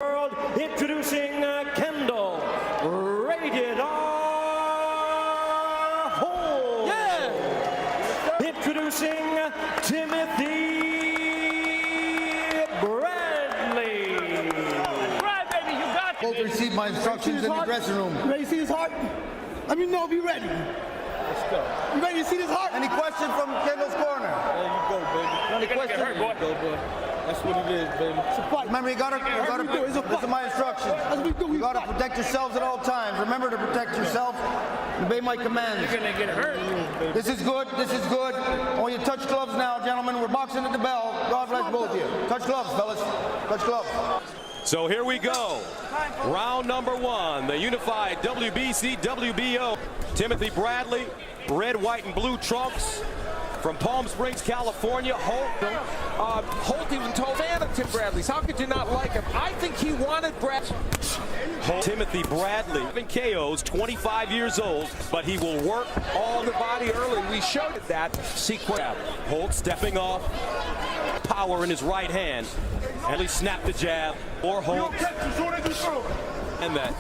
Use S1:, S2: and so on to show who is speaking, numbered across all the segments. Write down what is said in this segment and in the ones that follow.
S1: World, introducing Kendall, rated R. Holt.
S2: Yeah.
S1: Introducing Timothy Bradley.
S2: Right, baby, you got it.
S3: Holt received my instructions in the dressing room.
S4: You ready to see his heart? Let me know if you're ready.
S2: Let's go.
S4: You ready to see this heart?
S3: Any questions from Kendall's corner?
S2: There you go, baby.
S3: Any questions?
S2: There you go, boy. That's what it is, baby.
S4: It's a fight.
S3: Remember, you gotta
S4: It's a
S3: listen to my instructions.
S4: That's what we do.
S3: You gotta protect yourselves at all times. Remember to protect yourself. Obey my commands.
S2: You're gonna get hurt.
S3: This is good. This is good. I want you to touch gloves now, gentlemen. We're boxing at the bell. God bless both of you. Touch gloves, fellas. Touch gloves.
S5: So here we go. Round number one, the unified WBC WBO. Timothy Bradley, red, white, and blue trunks. From Palm Springs, California, Holt.
S6: Holt even told fan of Tim Bradley's. How could you not like him? I think he wanted Brad.
S5: Timothy Bradley, 7 KOs, 25 years old, but he will work
S6: All the body early. We showed that sequence.
S5: Holt stepping off, power in his right hand. And he snapped the jab for Holt. And that.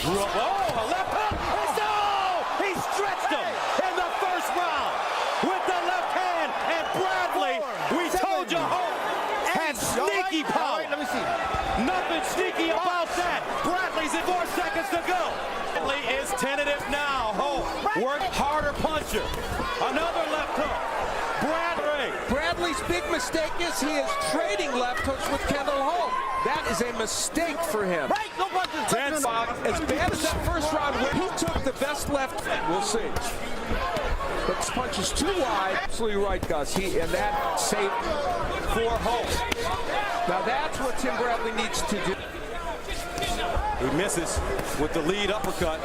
S5: Oh, a left hook! Oh, he stretched him in the first round with the left hand. And Bradley, we told you Holt had sneaky power.
S3: Let me see.
S5: Nothing sneaky about that. Bradley's at 4 seconds to go. Bradley is tentative now. Holt worked harder puncher. Another left hook.
S6: Bradley's big mistake is he is trading left hooks with Kendall Holt. That is a mistake for him. As bad as that first round where he took the best left, we'll see. But this punch is too wide. Absolutely right, Gus. And that saved
S5: For Holt.
S6: Now that's what Tim Bradley needs to do.
S5: He misses with the lead uppercut.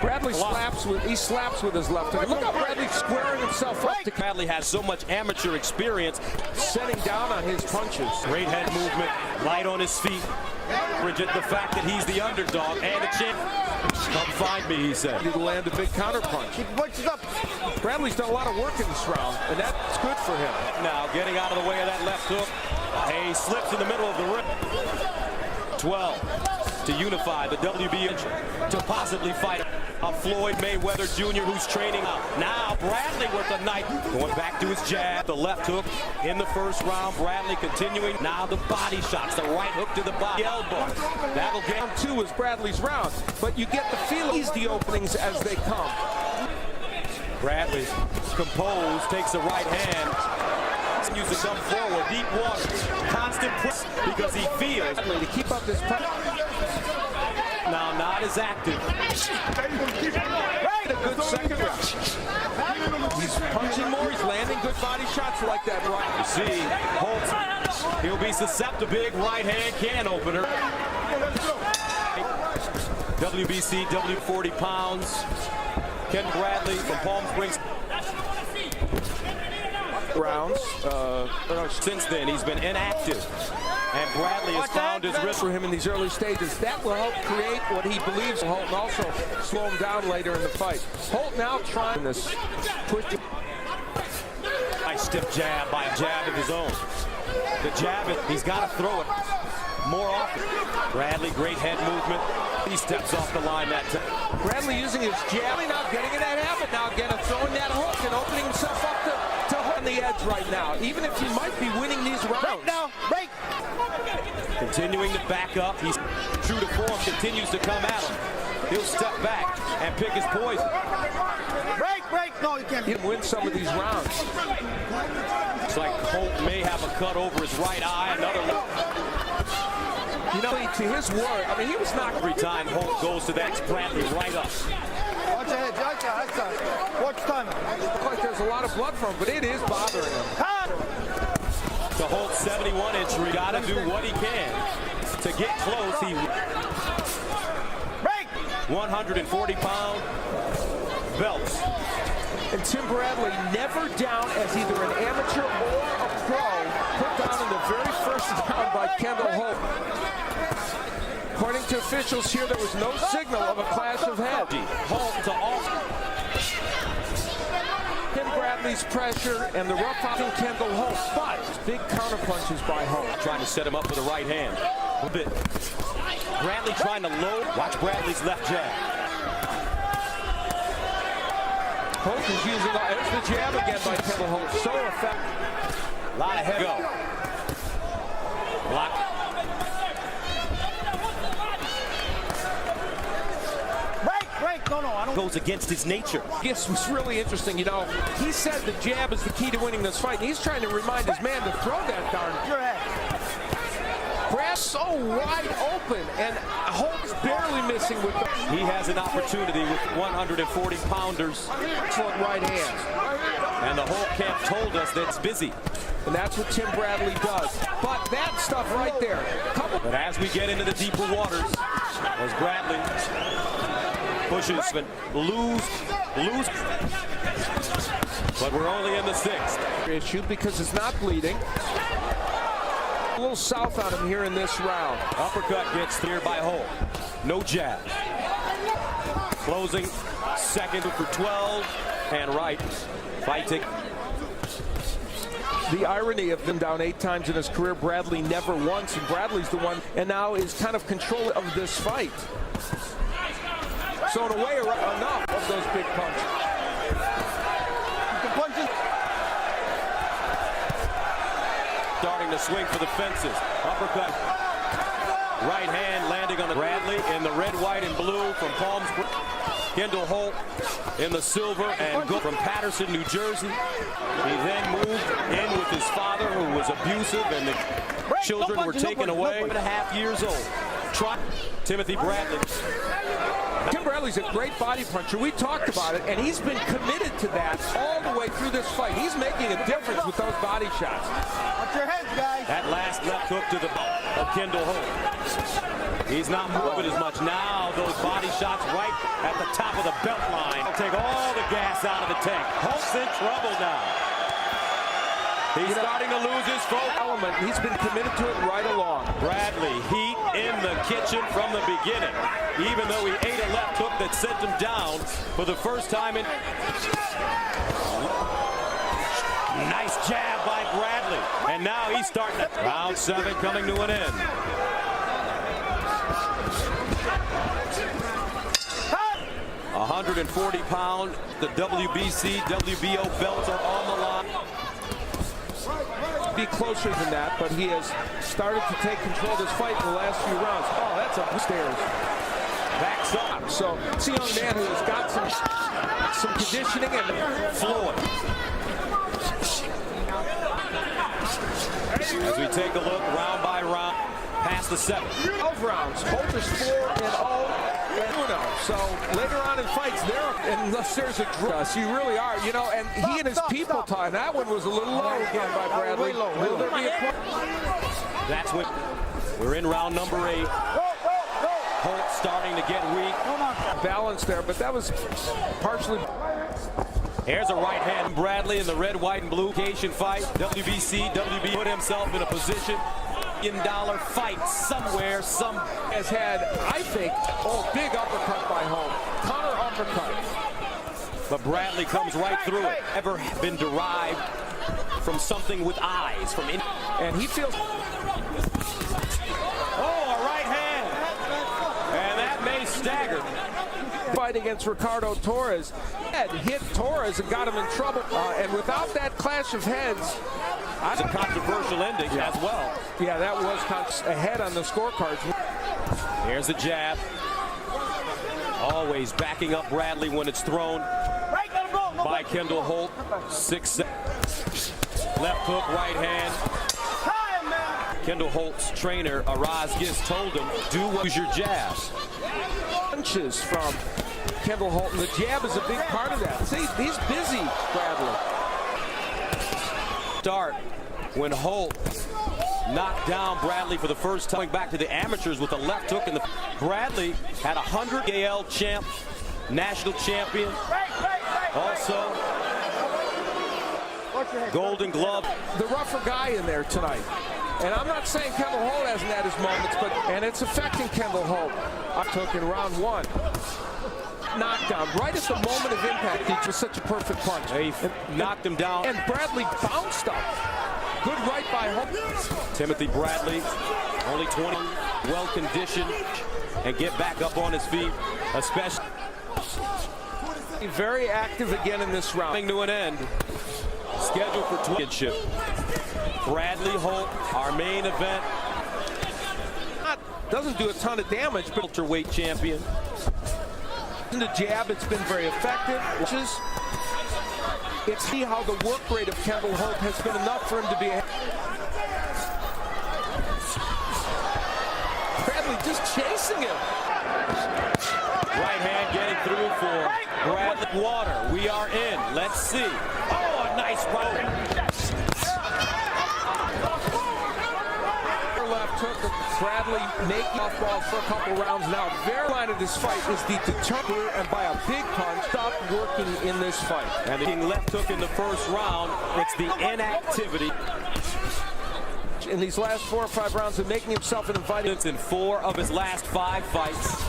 S6: Bradley slaps with his left hook. Look how Bradley's squaring himself up to
S5: Bradley has so much amateur experience.
S6: setting down on his punches.
S5: Great head movement, light on his feet. Bridget, the fact that he's the underdog and a champ. Come find me, he said.
S6: He land a big counter punch.
S3: Keep your punches up.
S6: Bradley's done a lot of work in this round, and that's good for him.
S5: Now getting out of the way of that left hook. He slips in the middle of the ring. 12 to unify the WBO to possibly fight a Floyd Mayweather Jr. who's training out. Now Bradley with the knife, going back to his jab. The left hook in the first round. Bradley continuing. Now the body shots, the right hook to the body elbow. That'll get
S6: Round two is Bradley's round, but you get the feeling he's the openings as they come.
S5: Bradley composed, takes the right hand. Continues to come forward, deep water, constant press because he feels
S6: To keep up this pressure.
S5: now not as active.
S6: Right, a good second round. He's punching more, he's landing good body shots like that. Right.
S5: You see, Holt, he'll be susceptible. Big right hand can opener. WBC, W40 pounds. Ken Bradley from Palm Springs.
S6: Rounds.
S5: Since then, he's been inactive. And Bradley has found his wrist.
S6: For him in these early stages, that will help create what he believes in Holt and also slow him down later in the fight. Holt now trying this push.
S5: Nice stiff jab by a jab of his own. The jab, he's got to throw it more often. Bradley, great head movement. He steps off the line that time.
S6: Bradley using his jab, now getting in that habit now again of throwing that hook and opening himself up to hook on the edge right now, even if he might be winning these rounds.
S3: Now, break.
S5: Continuing to back up. He's true to form, continues to come at him. He'll step back and pick his poison.
S3: Break. No, you can't.
S6: He can win some of these rounds.
S5: It's like Holt may have a cut over his right eye. Another look.
S6: You know, to his word, I mean, he was knocked
S5: Every time Holt goes to that, Bradley right up.
S3: Watch your head, watch time.
S6: Looks like there's a lot of blood from him, but it is bothering him.
S5: To Holt's 71 injury, got to do what he can to get close. He 140-pound belts.
S6: And Tim Bradley never down as either an amateur or a pro, put down in the very first round by Kendall Holt. According to officials here, there was no signal of a clash of heads.
S5: Holt to all.
S6: Tim Bradley's pressure and the rough out in Kendall Holt, but big counter punches by Holt.
S5: Trying to set him up with the right hand. A bit. Bradley trying to load. Watch Bradley's left jab.
S6: Holt is using there's the jab again by Kendall Holt. So effective.
S5: A lot of head go. Block.
S3: Break. No, I don't.
S5: Goes against his nature.
S6: This was really interesting. You know, he said the jab is the key to winning this fight. And he's trying to remind his man to throw that darn.
S3: Your head.
S6: Brad so wide open, and Holt's barely missing with the.
S5: He has an opportunity with 140-pounders.
S6: Excellent right hand.
S5: And the whole camp told us that it's busy.
S6: And that's what Tim Bradley does. But that stuff right there.
S5: But as we get into the deeper waters, as Bradley pushes and lose. But we're only in the 6th.
S6: Issue because it's not bleeding. A little south on him here in this round.
S5: Uppercut gets cleared by Holt. No jab. Closing second for 12 and right. Fighting.
S6: The irony of them down 8 times in his career, Bradley never once, and Bradley's the one, and now is kind of control of this fight. So in a way, enough of those big punches.
S5: Starting to swing for the fences. Uppercut. Right hand landing on the Bradley in the red, white, and blue from Palm Springs. Kendall Holt in the silver and gold from Patterson, New Jersey. He then moved in with his father, who was abusive, and the children were taken away. 2.5 years old. Timothy Bradley.
S6: Tim Bradley's a great body puncher. We talked about it, and he's been committed to that all the way through this fight. He's making a difference with those body shots.
S3: Watch your heads, guys.
S5: That last left hook to the of Kendall Holt. He's not moving as much now. Those body shots right at the top of the belt line. He'll take all the gas out of the tank. Holt's in trouble now. He's starting to lose his focus.
S6: Element. He's been committed to it right along.
S5: Bradley, heat in the kitchen from the beginning. Even though he ate a left hook that sent him down for the first time in. Nice jab by Bradley. And now he's starting to. Round 7 coming to an end. A 140-pound, the WBC, WBO belts are on the line.
S6: Be closer than that, but he has started to take control of this fight in the last few rounds. Oh, that's upstairs.
S5: Backs up.
S6: So it's a young man who has got some conditioning and
S5: Floyd. As we take a look round by round, past the 7.
S6: 12 rounds. Holt is 4-0. So later on in fights, unless there's a draw, you really are, you know, and he and his people time. That one was a little low again by Bradley. Will there be a
S5: That's when we're in round number 8. Holt starting to get weak.
S6: balance there, but that was partially.
S5: Here's a right hand. Bradley in the red, white, and blue Asian fight. WBC, WB put himself in a position. $1 million fight somewhere. Some
S6: has had, I think, big uppercut by Holt. Counter uppercut.
S5: But Bradley comes right through it. Ever been derived from something with eyes.
S6: And he feels.
S5: Oh, a right hand. And that may stagger.
S6: Fight against Ricardo Torres. Hit Torres and got him in trouble. And without that clash of heads,
S5: it's a controversial ending as well.
S6: Yeah, that was ahead on the scorecards.
S5: Here's the jab. Always backing up Bradley when it's thrown by Kendall Holt. 6 left hook, right hand. Kendall Holt's trainer, Araz Giz, told him, use your jabs.
S6: Punches from Kendall Holt, and the jab is a big part of that. See, he's busy, Bradley.
S5: Start when Holt knocked down Bradley for the first time, back to the amateurs with a left hook. And Bradley had 100 AL champ, national champion, also Golden Glove.
S6: The rougher guy in there tonight. And I'm not saying Kendall Holt hasn't had his moments, and it's affecting Kendall Holt. I took in round 1. Knockdown right at the moment of impact. He was such a perfect punch.
S5: He knocked him down.
S6: And Bradley bounced up. Good right by Holt.
S5: Timothy Bradley, only 20. well conditioned and get back up on his feet, especially.
S6: Very active again in this round.
S5: Coming to an end. Scheduled for championship. Bradley Holt, our main event.
S6: Doesn't do a ton of damage, but
S5: Welterweight champion.
S6: in the jab, it's been very effective. It's see how the work rate of Kendall Holt has been enough for him to be. Bradley just chasing him.
S5: Right hand getting through for Bradley. Water. We are in. Let's see. Oh, a nice round.
S6: Left hook of Bradley making off balls for a couple rounds now. Very line of this fight is the determiner, and by a big punch, stopped working in this fight.
S5: And the left hook in the first round. It's the inactivity.
S6: In these last 4 or 5 rounds of making himself an inviting.
S5: In 4 of his last 5 fights.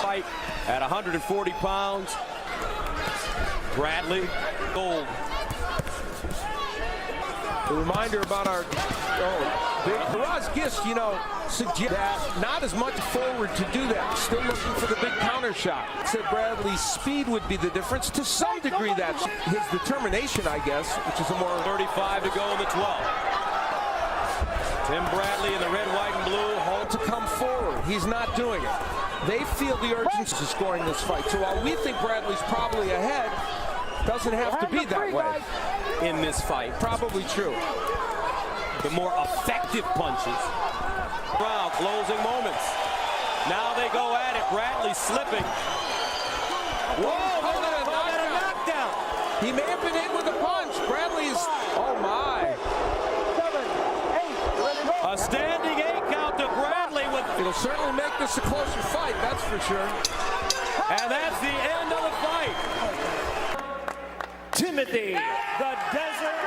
S5: Fight at 140 pounds. Bradley Gold.
S6: A reminder about our big Faraz Gist, suggest that not as much forward to do that. Still looking for the big counter shot. Said Bradley's speed would be the difference. To some degree, that's his determination, I guess, which is a more
S5: 35 to go in the 12th. Tim Bradley in the red, white, and blue. Holt
S6: to come forward. He's not doing it. They feel the urgency of scoring this fight. So while we think Bradley's probably ahead, doesn't have to be that way
S5: in this fight.
S6: Probably true.
S5: The more effective punches. Round closing moments. Now they go at it. Bradley slipping.
S6: Whoa, look at a knockdown. He may have been in with a punch. Bradley's, oh my.
S5: A standing 8 count to Bradley.
S6: It'll certainly make this a closer fight, that's for sure.
S5: And that's the end of the fight.
S1: Timothy, the Desert